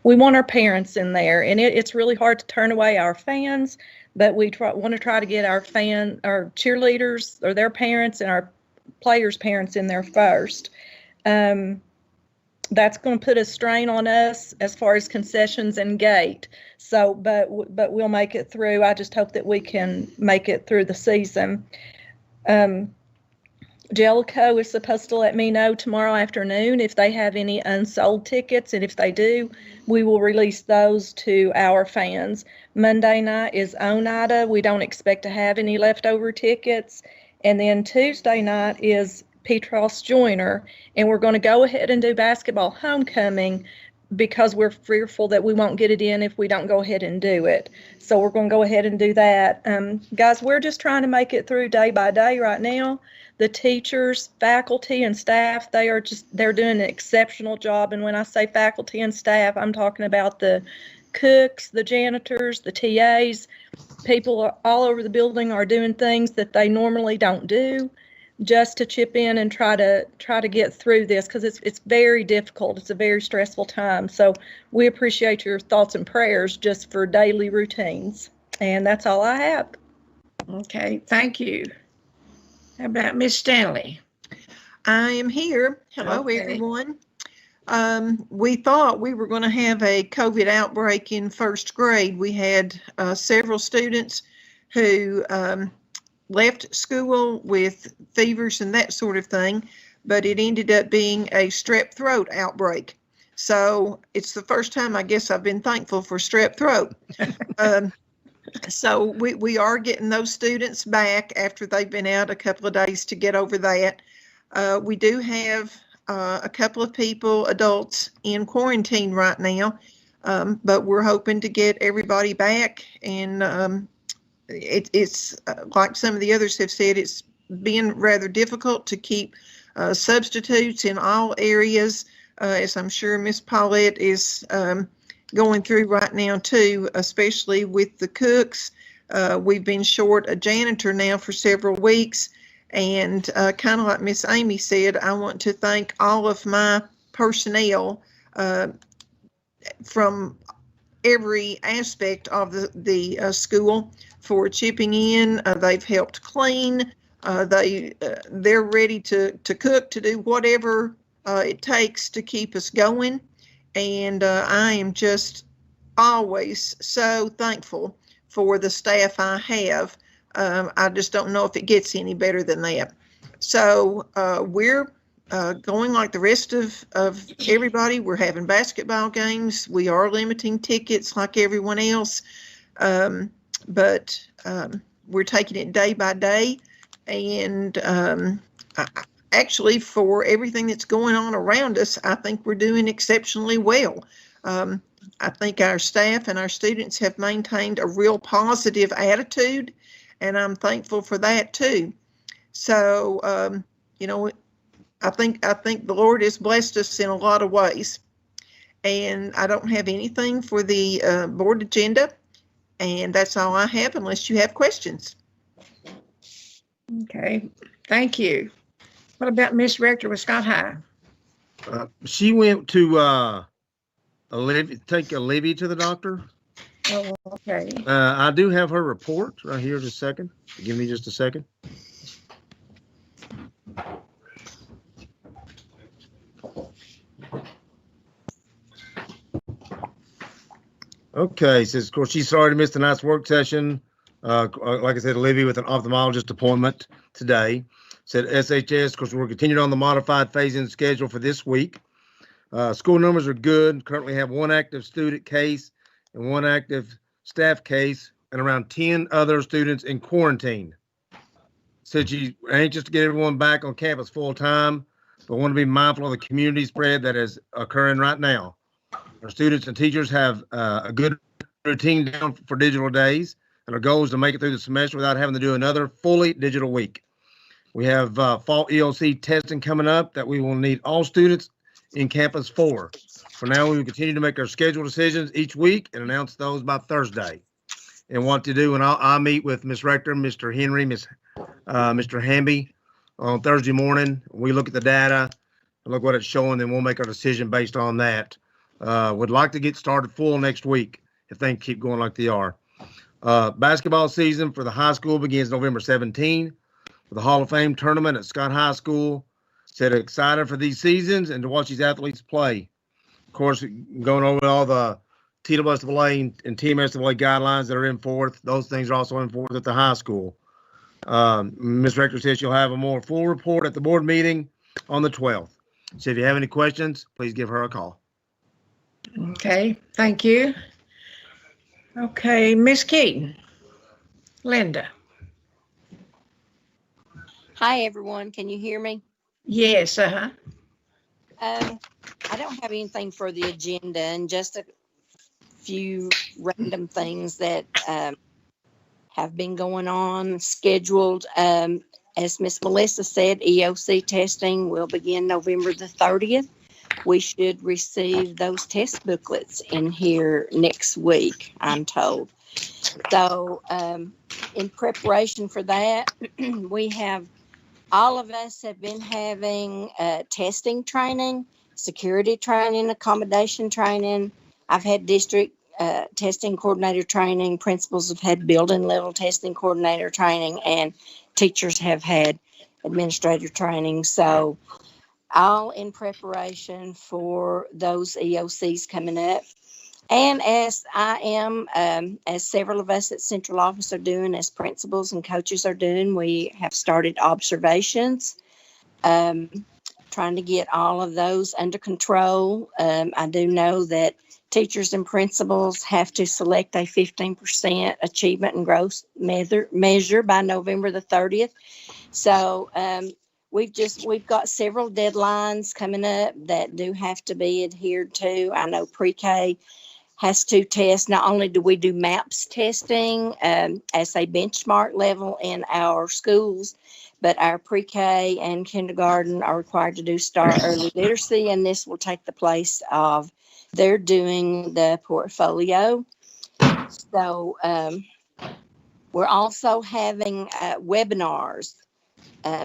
we want our parents in there, and it's really hard to turn away our fans, but we want to try to get our cheerleaders or their parents and our players' parents in there first. That's going to put a strain on us as far as concessions and gate. So, but we'll make it through. I just hope that we can make it through the season. Jellicoe is supposed to let me know tomorrow afternoon if they have any unsold tickets, and if they do, we will release those to our fans. Monday night is Oneida. We don't expect to have any leftover tickets. And then Tuesday night is Petros Joyner, and we're going to go ahead and do basketball homecoming because we're fearful that we won't get it in if we don't go ahead and do it. So we're going to go ahead and do that. Guys, we're just trying to make it through day by day right now. The teachers, faculty, and staff, they're doing an exceptional job. And when I say faculty and staff, I'm talking about the cooks, the janitors, the TAs. People all over the building are doing things that they normally don't do just to chip in and try to get through this, because it's very difficult. It's a very stressful time. So we appreciate your thoughts and prayers just for daily routines. And that's all I have. Okay, thank you. How about Miss Stanley? I am here. Hello, Okay. everyone. We thought we were going to have a COVID outbreak in first grade. We had several students who left school with fevers and that sort of thing, but it ended up being a strep throat outbreak. So it's the first time I guess I've been thankful for strep throat. So we are getting those students back after they've been out a couple of days to get over that. We do have a couple of people, adults, in quarantine right now, but we're hoping to get everybody back. And it's like some of the others have said, it's been rather difficult to keep substitutes in all areas, as I'm sure Miss Paulette is going through right now too, especially with the cooks. We've been short a janitor now for several weeks, and kind of like Miss Amy said, I want to thank all of my personnel from every aspect of the school for chipping in. They've helped clean. They're ready to cook, to do whatever it takes to keep us going. And I am just always so thankful for the staff I have. I just don't know if it gets any better than that. So we're going like the rest of everybody. We're having basketball games. We are limiting tickets like everyone else. But we're taking it day by day. And actually, for everything that's going on around us, I think we're doing exceptionally well. I think our staff and our students have maintained a real positive attitude, and I'm thankful for that too. So, you know, I think the Lord has blessed us in a lot of ways. And I don't have anything for the board agenda, and that's all I have unless you have questions. Okay, thank you. What about Miss Rector with Scott High? She went to take Olivia to the doctor. Oh, okay. I do have her report right here. Just a second. Give me just a second. Okay, says, of course, she's sorry to miss tonight's work session. Like I said, Olivia with an ophthalmologist appointment today. Said SHS, of course, we're continuing on the modified phase-in schedule for this week. School numbers are good. Currently have one active student case and one active staff case and around 10 other students in quarantine. Said she's anxious to get everyone back on campus full time, but want to be mindful of the community spread that is occurring right now. Our students and teachers have a good routine down for digital days, and our goal is to make it through the semester without having to do another fully digital week. We have fall ELC testing coming up that we will need all students in campus for. For now, we will continue to make our schedule decisions each week and announce those by Thursday. And what to do, and I'll meet with Ms. Rector, Mr. Henry, Mr. Hamby on Thursday morning. We look at the data, look what it's showing, then we'll make our decision based on that. Would like to get started full next week if things keep going like they are. Basketball season for the high school begins November 17 with the Hall of Fame tournament at Scott High School. Said excited for these seasons and to watch these athletes play. Of course, going over all the TWSAA and TMSAA guidelines that are in forth, those things are also in forth at the high school. Ms. Rector says she'll have a more full report at the board meeting on the 12th. So if you have any questions, please give her a call. Okay, thank you. Okay, Miss Keaton. Linda. Hi, everyone. Can you hear me? Yes, I don't have anything for the agenda and just a few random things that have been going on, scheduled. As Miss Melissa said, EOC testing will begin November the 30th. We should receive those test booklets in here next week, I'm told. So in preparation for that, all of us have been having testing training, security training, accommodation training. I've had district testing coordinator training. Principals have had building level testing coordinator training, and teachers have had administrator training. So all in preparation for those EOCs coming up. And as I am, as several of us at central office are doing, as principals and coaches are doing, we have started observations, trying to get all of those under control. I do know that teachers and principals have to select a 15% achievement and growth measure by November the 30th. So we've got several deadlines coming up that do have to be adhered to. I know pre-K has to test. Not only do we do MAPS testing as a benchmark level in our schools, but our pre-K and kindergarten are required to do STAR early literacy, and this will take the place of they're doing the portfolio. So we're also having webinars.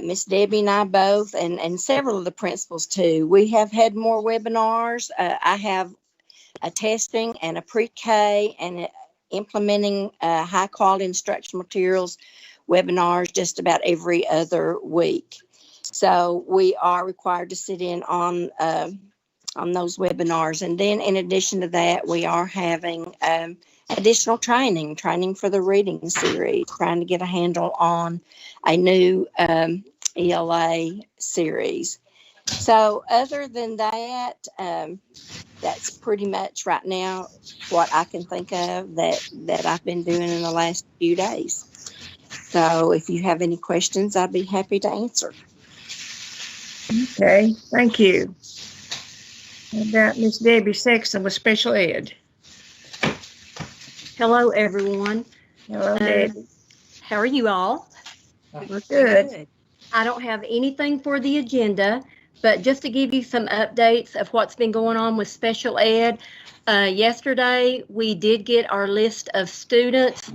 Miss Debbie and I both, and several of the principals too, we have had more webinars. I have a testing and a pre-K and implementing high quality instructional materials webinars just about every other week. So we are required to sit in on those webinars. And then in addition to that, we are having additional training for the reading series, trying to get a handle on a new ELA series. So other than that, that's pretty much right now what I can think of that I've been doing in the last few days. So if you have any questions, I'd be happy to answer. okay, thank you. How about Miss Debbie Sexton with special ed? Hello, everyone. Hello, Debbie. How are you all? We're good. I don't have anything for the agenda, but just to give you some updates of what's been going on with special ed. Yesterday, we did get our list of students.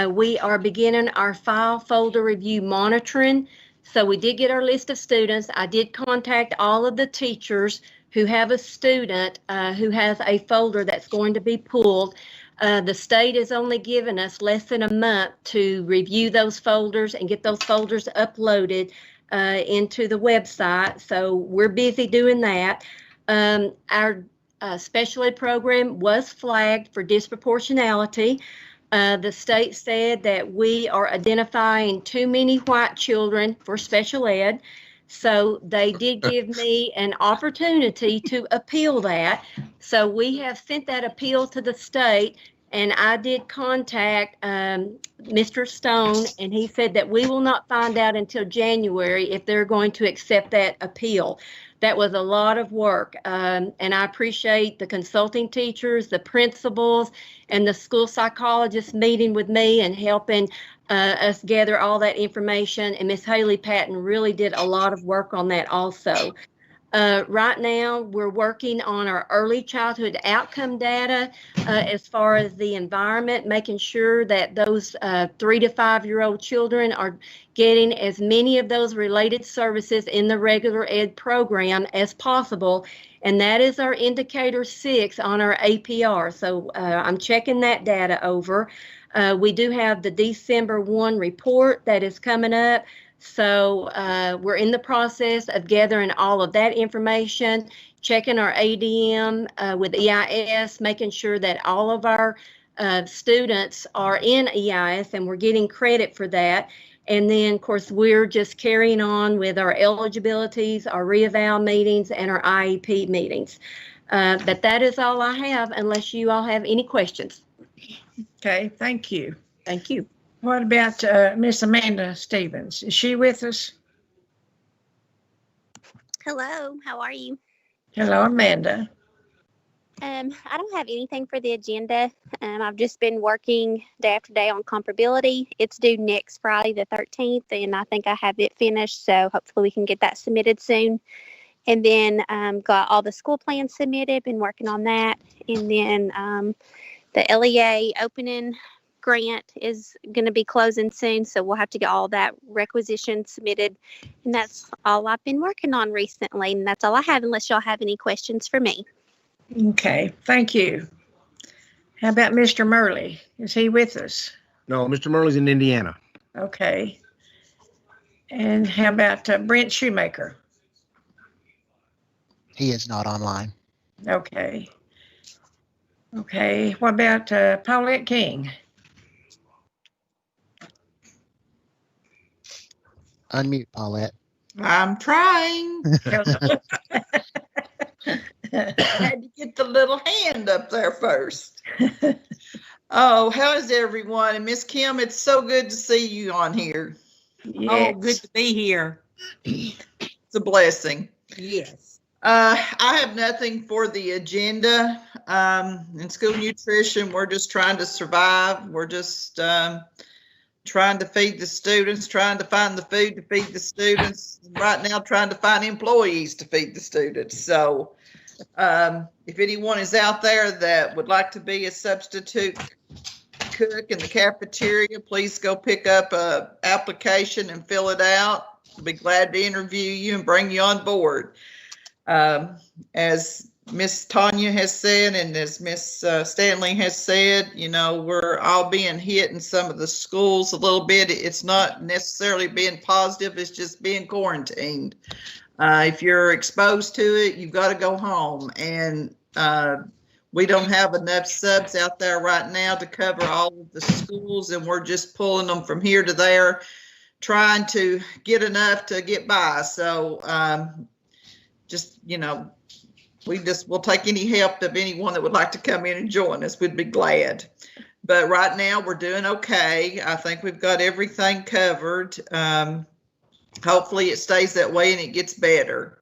We are beginning our file folder review monitoring. So we did get our list of students. I did contact all of the teachers who have a student who has a folder that's going to be pulled. The state has only given us less than a month to review those folders and get those folders uploaded into the website. So we're busy doing that. Our special ed program was flagged for disproportionality. The state said that we are identifying too many white children for special ed. So they did give me an opportunity to appeal that. So we have sent that appeal to the state, and I did contact Mr. Stone, and he said that we will not find out until January if they're going to accept that appeal. That was a lot of work, and I appreciate the consulting teachers, the principals, and the school psychologists meeting with me and helping us gather all that information. And Miss Haley Patton really did a lot of work on that also. Right now, we're working on our early childhood outcome data as far as the environment, making sure that those 3 to 5 year old children are getting as many of those related services in the regular ed program as possible. And that is our indicator 6 on our APR. So I'm checking that data over. We do have the December 1 report that is coming up. So we're in the process of gathering all of that information, checking our ADM with EIS, making sure that all of our students are in EIS and we're getting credit for that. And then, of course, we're just carrying on with our eligibilities, our reeval meetings, and our IEP meetings. But that is all I have, unless you all have any questions. Okay, thank you. Thank you. What about Miss Amanda Stevens? Is she with us? Hello, how are you? Hello, Amanda. I don't have anything for the agenda. I've just been working day after day on comparability. It's due next Friday the 13th, and I think I have it finished, so hopefully we can get that submitted soon. And then got all the school plans submitted, been working on that. And then the LEA opening grant is going to be closing soon, so we'll have to get all that requisition submitted. And that's all I've been working on recently, and that's all I have, unless y'all have any questions for me. Okay, thank you. How about Mr. Murley? Is he with us? No, Mr. Murley's in Indiana. Okay. And how about Brent Shoemaker? He is not online. Okay. Okay, what about Paulette King? Unmute, Paulette. I'm trying. I had to get the little hand up there first. Oh, how is everyone? And Miss Kim, it's so good to see you on here. Yes. Oh, good to be here. It's a blessing. Yes. I have nothing for the agenda. In school nutrition, we're just trying to survive. We're just trying to feed the students, trying to find the food to feed the students. Right now, trying to find employees to feed the students. So if anyone is out there that would like to be a substitute cook in the cafeteria, please go pick up a application and fill it out. I'll be glad to interview you and bring you on board. As Miss Tanya has said, and as Miss Stanley has said, you know, we're all being hit in some of the schools a little bit. It's not necessarily being positive, it's just being quarantined. If you're exposed to it, you've got to go home. And we don't have enough subs out there right now to cover all of the schools, and we're just pulling them from here to there, trying to get enough to get by. So just, you know, we'll take any help of anyone that would like to come in and join us. We'd be glad. But right now we're doing okay. I think we've got everything covered. Hopefully it stays that way and it gets better.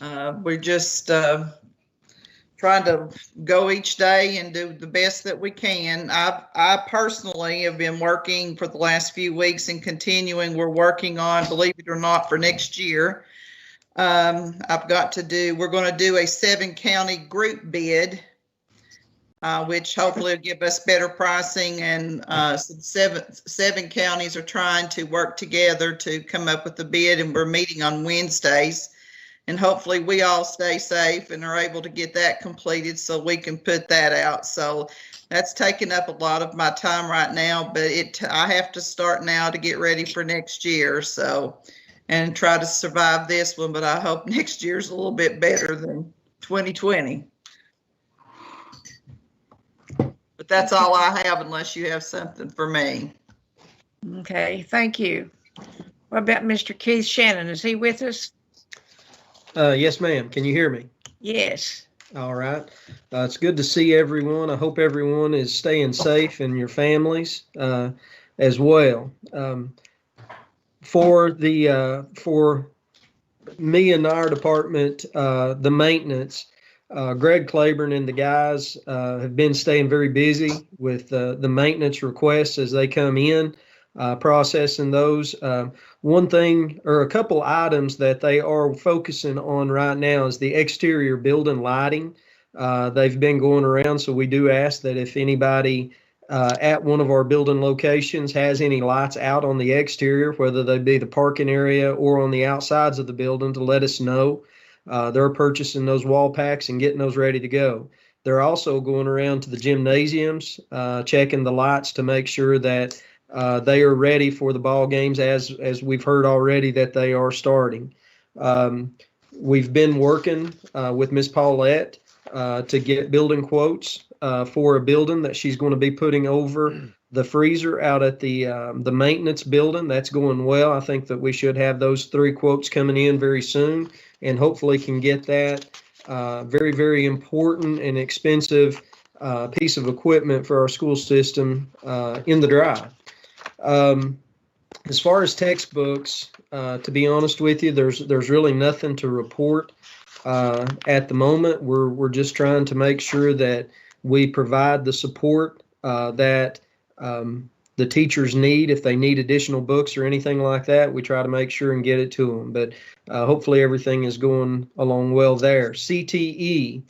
We're just trying to go each day and do the best that we can. I personally have been working for the last few weeks and continuing. We're working on, believe it or not, for next year. We're going to do a 7-county group bid, which hopefully will give us better pricing, and seven counties are trying to work together to come up with the bid, and we're meeting on Wednesdays, and hopefully we all stay safe and are able to get that completed so we can put that out. So that's taking up a lot of my time right now, but I have to start now to get ready for next year. So, and try to survive this one, but I hope next year's a little bit better than 2020. But that's all I have, unless you have something for me. Okay, thank you. What about Mr. Keith Shannon? Is he with us? Yes, ma'am. Can you hear me? Yes. All right. It's good to see everyone. I hope everyone is staying safe and your families as well. For me and our department, the maintenance, Greg Claiborne and the guys have been staying very busy with the maintenance requests as they come in. processing those. One thing or a couple items that they are focusing on right now is the exterior building lighting. They've been going around, so we do ask that if anybody at one of our building locations has any lights out on the exterior, whether they be the parking area or on the outsides of the building, to let us know. They're purchasing those wall packs and getting those ready to go. They're also going around to the gymnasiums, checking the lights to make sure that they are ready for the ball games, as we've heard already that they are starting. We've been working with Miss Paulette to get building quotes for a building that she's going to be putting over the freezer out at the maintenance building. That's going well. I think that we should have those 3 quotes coming in very soon, and hopefully can get that very, very important and expensive piece of equipment for our school system in the drive. As far as textbooks, to be honest with you, there's really nothing to report at the moment. We're just trying to make sure that we provide the support that the teachers need. If they need additional books or anything like that, we try to make sure and get it to them. But hopefully everything is going along well there. CTE,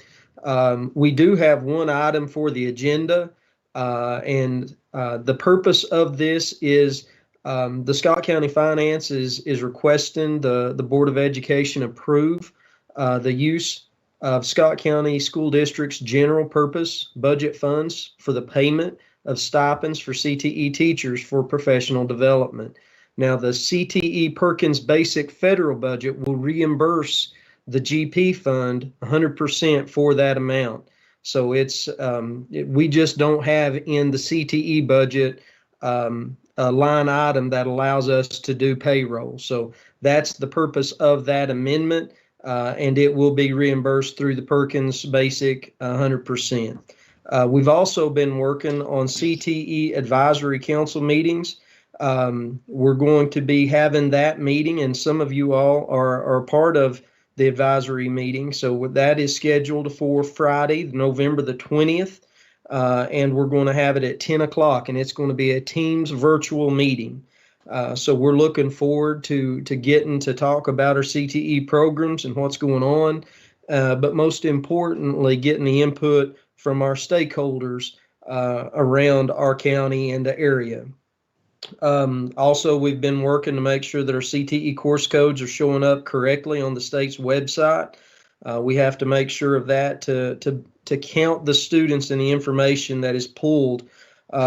we do have one item for the agenda, and the purpose of this is the Scott County Finance is requesting the Board of Education approve the use of Scott County School District's general purpose budget funds for the payment of stipends for CTE teachers for professional development. Now, the CTE Perkins Basic federal budget will reimburse the GP fund 100% for that amount. So it's we just don't have in the CTE budget a line item that allows us to do payroll. So that's the purpose of that amendment, and it will be reimbursed through the Perkins Basic 100%. We've also been working on CTE Advisory Council meetings. We're going to be having that meeting, and some of you all are part of the advisory meeting. So that is scheduled for Friday, November the 20th, and we're going to have it at 10 o'clock, and it's going to be a Teams virtual meeting. So we're looking forward to getting to talk about our CTE programs and what's going on, but most importantly, getting the input from our stakeholders around our county and the area. Also, we've been working to make sure that our CTE course codes are showing up correctly on the state's website. We have to make sure of that to count the students and the information that is pulled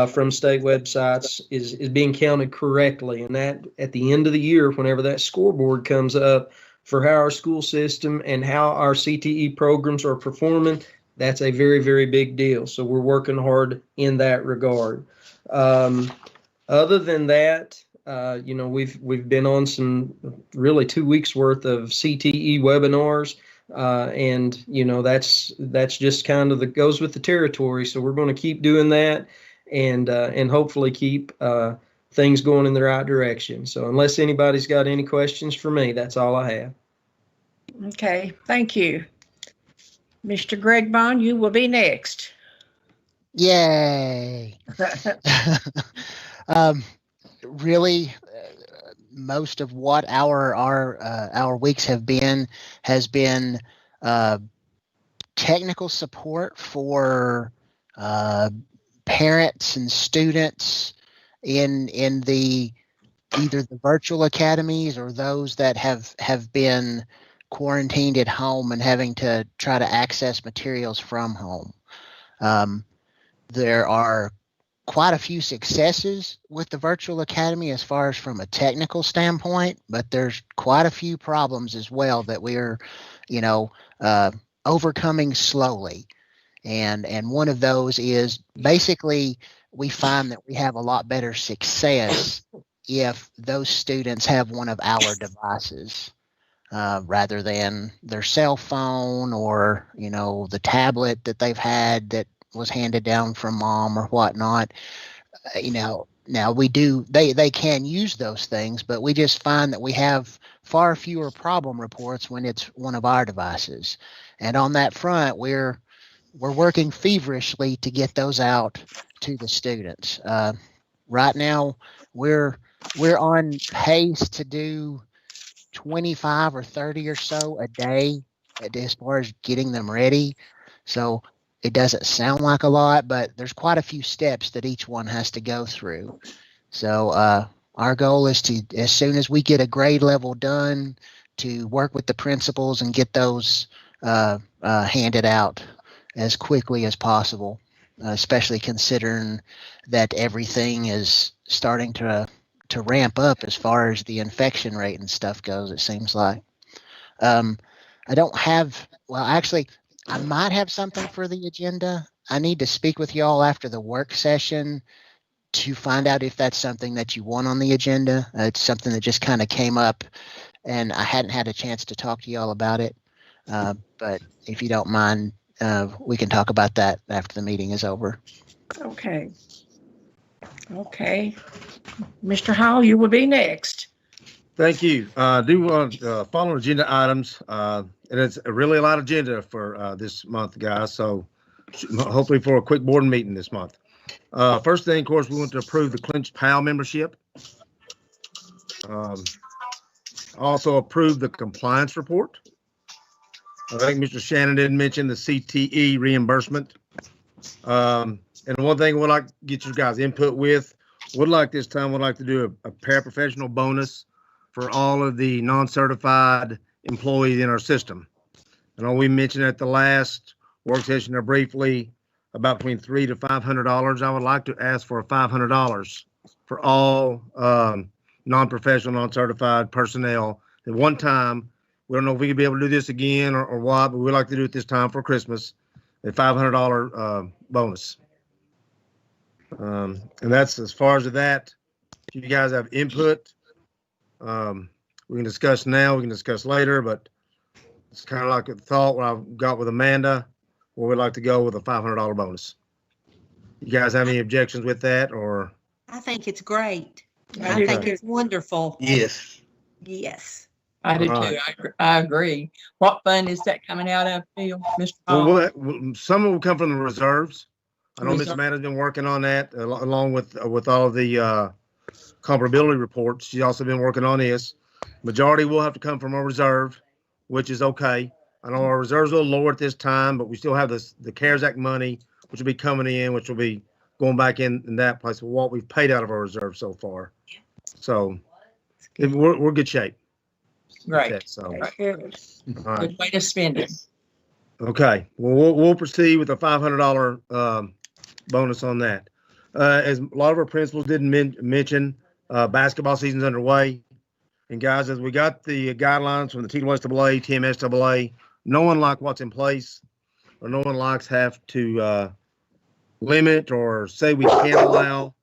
from state websites is being counted correctly. And that at the end of the year, whenever that scoreboard comes up for how our school system and how our CTE programs are performing, that's a very, very big deal. So we're working hard in that regard. Other than that, we've been on some really 2 weeks worth of CTE webinars, and that's just kind of goes with the territory. So we're going to keep doing that, and hopefully keep things going in the right direction. So unless anybody's got any questions for me, that's all I have. Okay, thank you. Mr. Greg Bond, you will be next. Yay. Really, most of what our weeks have been has been technical support for parents and students in the either the virtual academies or those that have been quarantined at home and having to try to access materials from home. There are quite a few successes with the virtual academy as far as from a technical standpoint, but there's quite a few problems as well that we're, overcoming slowly. And one of those is basically we find that we have a lot better success if those students have one of our devices rather than their cell phone or, the tablet that they've had that was handed down from mom or whatnot. Now they can use those things, but we just find that we have far fewer problem reports when it's one of our devices. And on that front, we're working feverishly to get those out to the students. right now we're on pace to do 25 or 30 or so a day as far as getting them ready. So it doesn't sound like a lot, but there's quite a few steps that each one has to go through. So our goal is to, as soon as we get a grade level done, to work with the principals and get those handed out as quickly as possible, especially considering that everything is starting to ramp up as far as the infection rate and stuff goes, it seems like. I don't have, well, actually, I might have something for the agenda. I need to speak with y'all after the work session to find out if that's something that you want on the agenda. It's something that just kind of came up and I hadn't had a chance to talk to y'all about it. But if you don't mind, we can talk about that after the meeting is over. Okay. Okay. Mr. Hall, you will be next. Thank you. Do want following agenda items, and it's really a lot of agenda for this month, guys. So hopefully for a quick board meeting this month. First thing, of course, we want to approve the Clinch PAL membership. Also approve the compliance report. I think Mr. Shannon didn't mention the CTE reimbursement. And one thing we'd like to get you guys input with, would like this time, would like to do a paraprofessional bonus for all of the non-certified employees in our system. I know we mentioned at the last work session there briefly about between $300 to $500. I would like to ask for $500 for all non-professional, non-certified personnel at one time. We don't know if we could be able to do this again or what, but we'd like to do it this time for Christmas, a $500 bonus. And that's as far as that. If you guys have input, we can discuss now, we can discuss later, but it's kind of like a thought what I've got with Amanda, where we'd like to go with a $500 bonus. You guys have any objections with that, or? I think it's great. I I do think too. it's wonderful. Yes. Yes. I do Right. too. I agree. What fund is that coming out of, Bill? Mr. Hall? Well, some will come from the reserves. I know Ms. Reserve. Amanda's been working on that along with all of the comparability reports. She's also been working on this. Majority will have to come from our reserve, which is okay. I know our reserves are a little lower at this time, but we still have the CARES Act money, which will be coming in, which will be going back in that place with what we've paid out of our reserve so far. So we're in good shape. Right. Okay, so, Good. all right. Good way to spend it. Okay, well, we'll proceed with a $500 bonus on that. As a lot of our principals didn't mention, basketball season's underway. And guys, as we got the guidelines from the TWSAA, TMSAA, no one likes what's in place, or no one likes have to limit or say we can't allow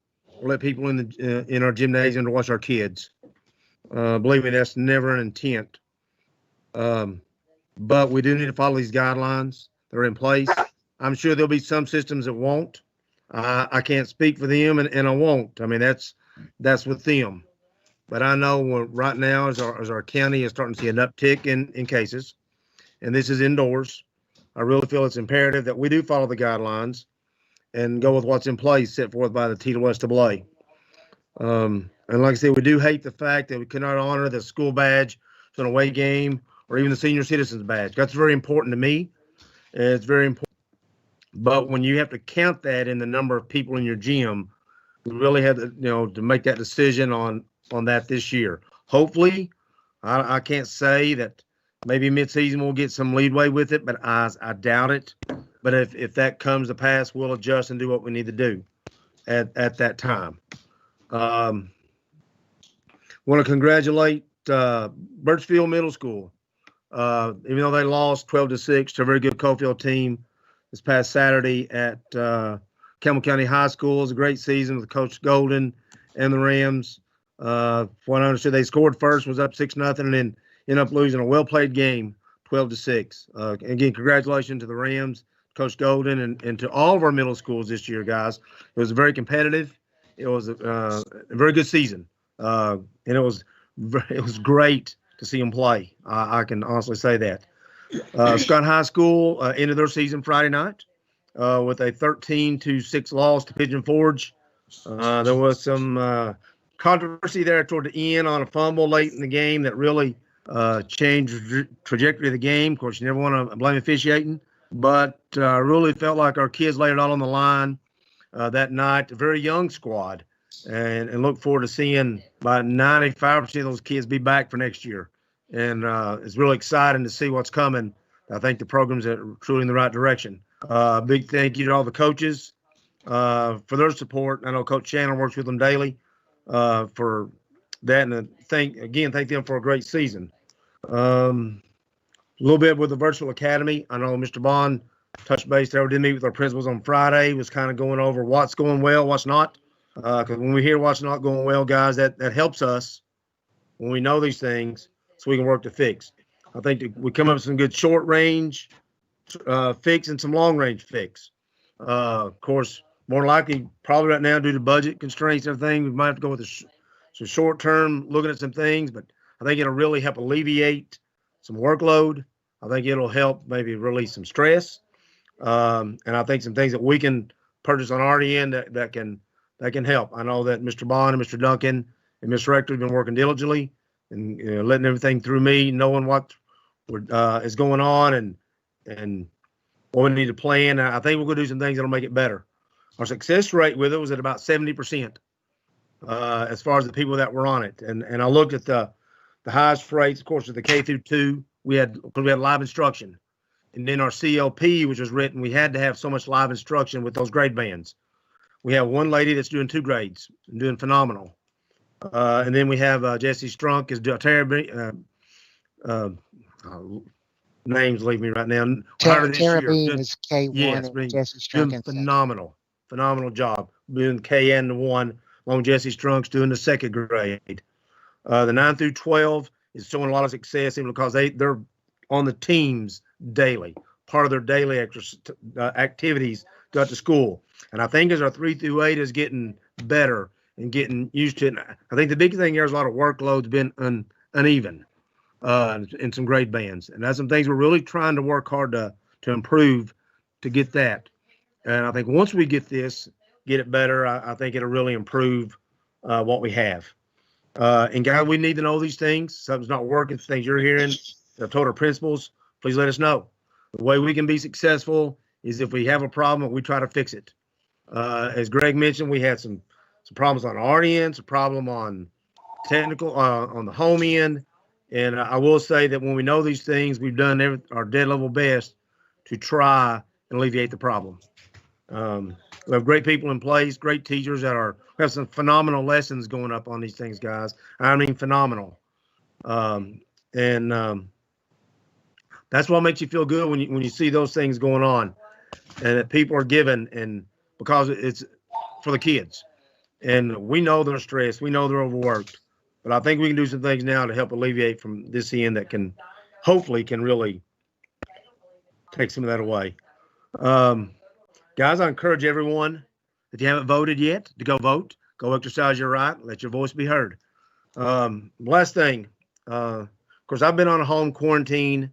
or let people in our gymnasium to watch our kids. Believe me, that's never an intent. But we do need to follow these guidelines that are in place. I'm sure there'll be some systems that won't. I can't speak for them, and I won't. I mean, that's with them. But I know right now, as our county is starting to see an uptick in cases, and this is indoors, I really feel it's imperative that we do follow the guidelines and go with what's in place set forth by the TWSAA. And like I said, we do hate the fact that we cannot honor the school badge to an away game or even the senior citizens badge. That's very important to me. It's very important. But when you have to count that in the number of people in your gym, we really have to make that decision on that this year. Hopefully, I can't say that maybe midseason we'll get some leadway with it, but I doubt it. But if that comes to pass, we'll adjust and do what we need to do at that time. Want to congratulate Birchfield Middle School. Even though they lost 12-6 to a very good Cofield team this past Saturday at Campbell County High School. It was a great season with Coach Golden and the Rams. From what I understood, they scored first, was up 6-0, and then ended up losing a well-played game, 12-6. Again, congratulations to the Rams, Coach Golden, and to all of our middle schools this year, guys. It was very competitive. It was a very good season, and it was great to see them play. I can honestly say that. Scott High School ended their season Friday night with a 13-6 loss to Pigeon Forge. There was some controversy there toward the end on a fumble late in the game that really changed the trajectory of the game. Of course, you never want to blame officiating, but really felt like our kids laid it all on the line that night. A very young squad, and look forward to seeing about 95% of those kids be back for next year. And it's really exciting to see what's coming. I think the program's truly in the right direction. Big thank you to all the coaches for their support. I know Coach Shannon works with them daily for that, and thank them for a great season. A little bit with the virtual academy. I know Mr. Bond touched base there. We did meet with our principals on Friday. Was kind of going over what's going well, what's not. Because when we hear what's not going well, guys, that helps us when we know these things, so we can work to fix. I think that we come up with some good short range fix and some long range fix. Of course, more likely, probably right now due to budget constraints and everything, we might have to go with some short term looking at some things, but I think it'll really help alleviate some workload. I think it'll help maybe release some stress. And I think some things that we can purchase on our end that can help. I know that Mr. Bond and Mr. Duncan and Ms. Rector have been working diligently and letting everything through me, knowing what is going on and what we need to plan. I think we're going to do some things that'll make it better. Our success rate with it was at about 70% as far as the people that were on it. And I looked at the highest rates, of course, of the K through 2. We had live instruction. And then our CLP, which was written, we had to have so much live instruction with those grade bands. We have one lady that's doing 2 grades and doing phenomenal. And then we have Jesse Strunk is terribly, names leave me right now. Tara Bean is K1 yes, and Jesse Strunk doing phenomenal job doing KN 1, along with Jesse Strunk's doing the 2nd grade. The 9 through 12 is showing a lot of success simply because they're on the teams daily, part of their daily activities throughout the school. And I think as our 3 through 8 is getting better and getting used to it, I think the big thing here is a lot of workload's been uneven in some grade bands. And that's some things we're really trying to work hard to improve to get that. And I think once we get it better, I think it'll really improve what we have. And guys, we need to know these things. Something's not working, things you're hearing. I've told our principals, please let us know. The way we can be successful is if we have a problem, we try to fix it. As Greg mentioned, we had some problems on our end, some problem on technical, on the home end. And I will say that when we know these things, we've done our dead level best to try and alleviate the problem. We have great people in place, great teachers we have some phenomenal lessons going up on these things, guys. I mean, phenomenal. That's what makes you feel good when you see those things going on and that people are given, and because it's for the kids. And we know they're stressed. We know they're overworked. But I think we can do some things now to help alleviate from this end that can hopefully really take some of that away. Guys, I encourage everyone, if you haven't voted yet, to go vote. Go exercise your right. Let your voice be heard. Last thing, of course, I've been on a home quarantine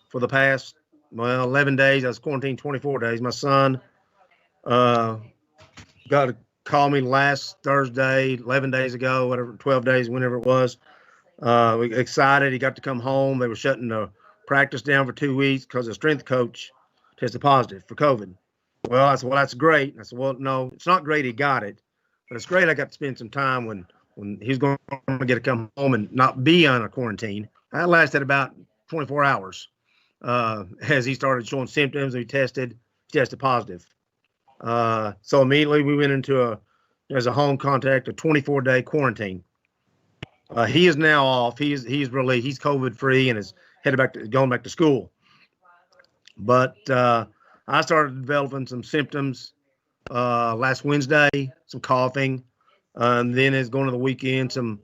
for the past, 11 days. I was quarantined 24 days. My son got to call me last Thursday, 11 days ago, whatever, 12 days, whenever it was. Excited. He got to come home. They were shutting the practice down for 2 weeks because the strength coach tested positive for COVID. Well, I said, well, that's great. I said, well, no, it's not great he got it, but it's great I got to spend some time when he's going to get to come home and not be on a quarantine. That lasted about 24 hours as he started showing symptoms. He tested positive. So immediately we went into as a home contact, a 24-day quarantine. He is now off. He's really, he's COVID free and is going back to school. But I started developing some symptoms last Wednesday, some coughing, and then as going to the weekend, some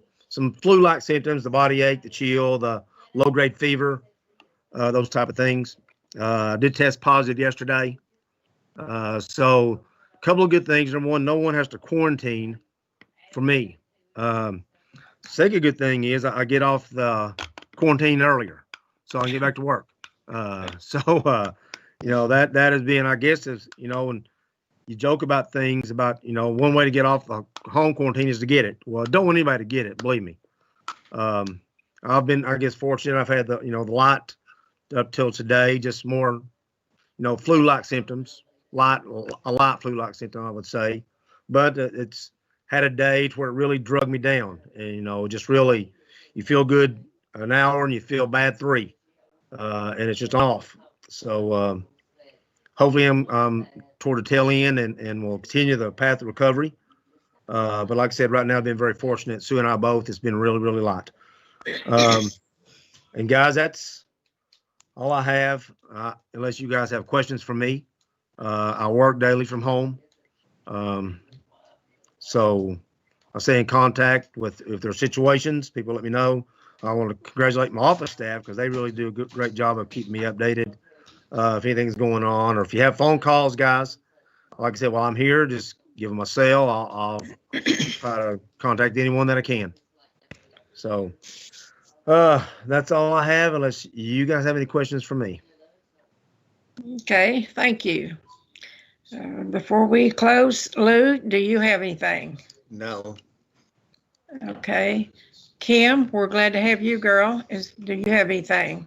flu-like symptoms, the body ache, the chill, the low-grade fever, those type of things. I did test positive yesterday. So a couple of good things. Number one, no one has to quarantine for me. Second good thing is I get off the quarantine earlier, so I can get back to work. That has been, I guess, is, and you joke about things about, one way to get off home quarantine is to get it. Well, I don't want anybody to get it, believe me. I've been, I guess, fortunate. I've had the lot up till today, just more, flu-like symptoms, a light flu-like symptom, I would say. But it's had a day to where it really drug me down. And, just really, you feel good an hour and you feel bad 3. And it's just off. So hopefully I'm toward the tail end and we'll continue the path of recovery. But like I said, right now I've been very fortunate. Sue and I both. It's been really, really light. And guys, that's all I have. Unless you guys have questions for me, I work daily from home. So I stay in contact with, if there are situations, people let me know. I want to congratulate my office staff because they really do a great job of keeping me updated. If anything's going on, or if you have phone calls, guys, like I said, while I'm here, just give them a cell. I'll try to contact anyone that I can. So that's all I have, unless you guys have any questions for me. Okay, thank you. Before we close, Lou, do you have anything? No. Okay. Kim, we're glad to have you, girl. Do you have anything?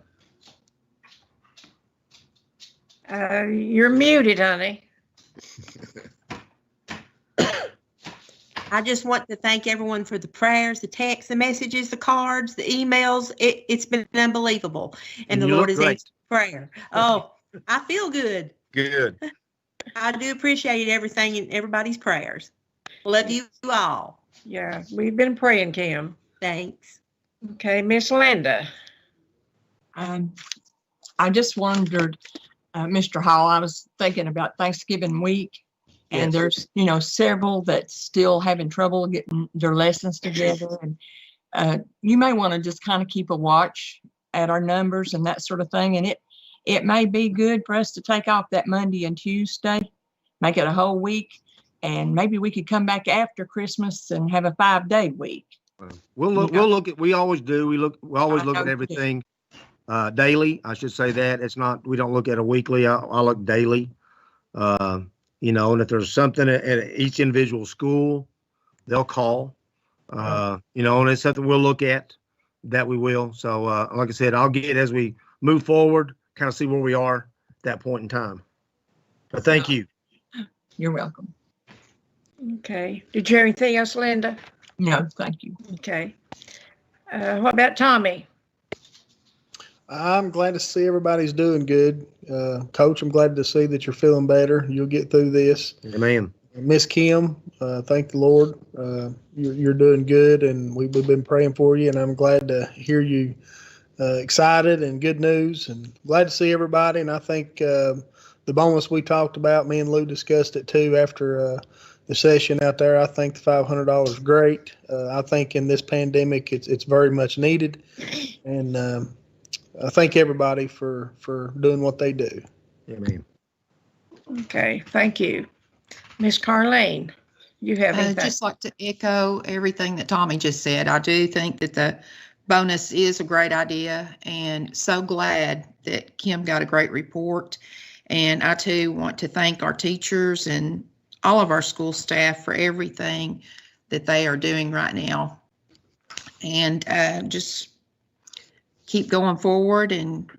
You're muted, honey. I just want to thank everyone for the prayers, the texts, the messages, the cards, the emails. It's been unbelievable. And the Lord has answered prayer. Oh, I feel good. Good. I do appreciate everything and everybody's prayers. Love you all. Yeah, we've been praying, Kim. Thanks. Okay, Miss Linda. I just wondered, Mr. Hall, I was thinking about Thanksgiving week, and there's, several that's still having trouble getting their lessons together. And you may want to just kind of keep a watch at our numbers and that sort of thing. And it may be good for us to take off that Monday and Tuesday, make it a whole week, and maybe we could come back after Christmas and have a 5-day week. We'll look at, we always do. We always look at everything daily. I should say that it's not, we don't look at a weekly. I look daily. And if there's something at each individual school, they'll call, and it's something we'll look at, that we will. So, like I said, I'll get, as we move forward, kind of see where we are at that point in time. But thank you. You're welcome. Okay. Did you have anything else, Linda? No, thank you. Okay. What about Tommy? I'm glad to see everybody's doing good. Coach, I'm glad to see that you're feeling better. You'll get through this. Amen. Miss Kim, thank the Lord. You're doing good, and we've been praying for you, and I'm glad to hear you excited and good news, and glad to see everybody. And I think the bonus we talked about, me and Lou discussed it too after the session out there. I think the $500 is great. I think in this pandemic, it's very much needed, and I thank everybody for doing what they do. Amen. Okay, thank you. Miss Carlene, you have anything? I'd just like to echo everything that Tommy just said. I do think that the bonus is a great idea, and so glad that Kim got a great report. And I too want to thank our teachers and all of our school staff for everything that they are doing right now. And just keep going forward, and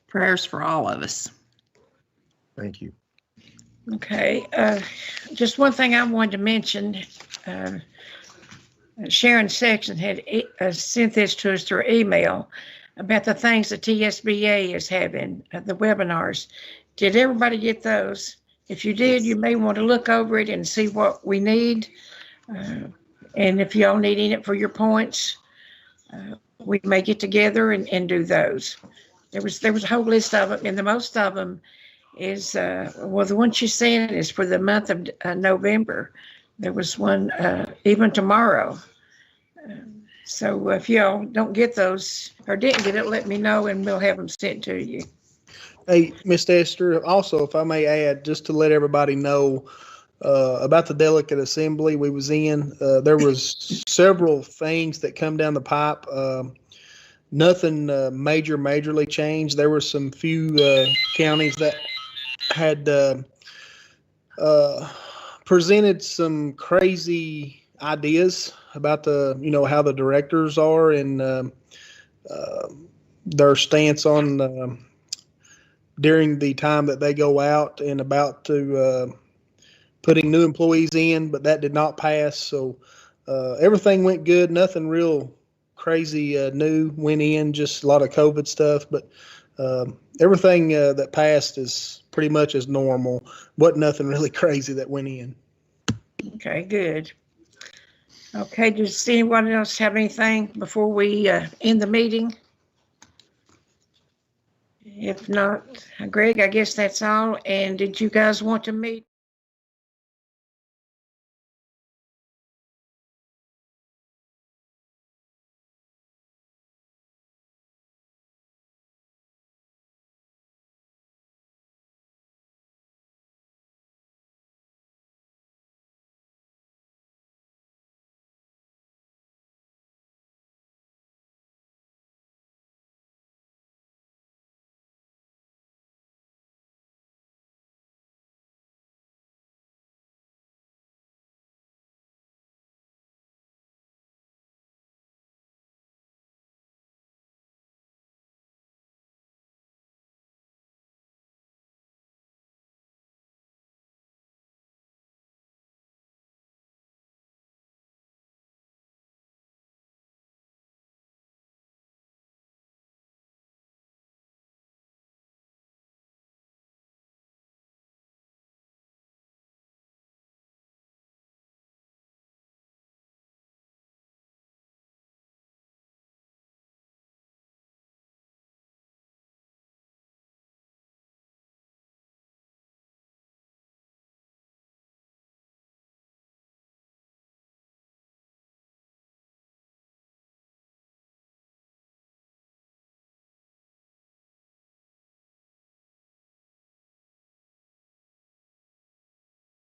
prayers for all of us. Thank you. Okay. Just one thing I wanted to mention. Sharon Sexton had sent this to us through email about the things the TSBA is having, the webinars. Did everybody get those? If you did, you may want to look over it and see what we need. And if y'all need it for your points, we may get together and do those. There was a whole list of them, and the most of them is, well, the one she sent is for the month of November. There was one even tomorrow. So if y'all don't get those or didn't get it, let me know and we'll have them sent to you. Hey, Miss Esther, also, if I may add, just to let everybody know about the delegate assembly we was in, there was several things that come down the pipe. Nothing majorly changed. There were some few counties that had presented some crazy ideas about how the directors are and their stance on during the time that they go out and about to putting new employees in, but that did not pass. So everything went good. Nothing real crazy new went in, just a lot of COVID stuff. But everything that passed is pretty much as normal. Wasn't nothing really crazy that went in. Okay, good. Okay, does anyone else have anything before we end the meeting? If not, Greg, I guess that's all. And did you guys want to meet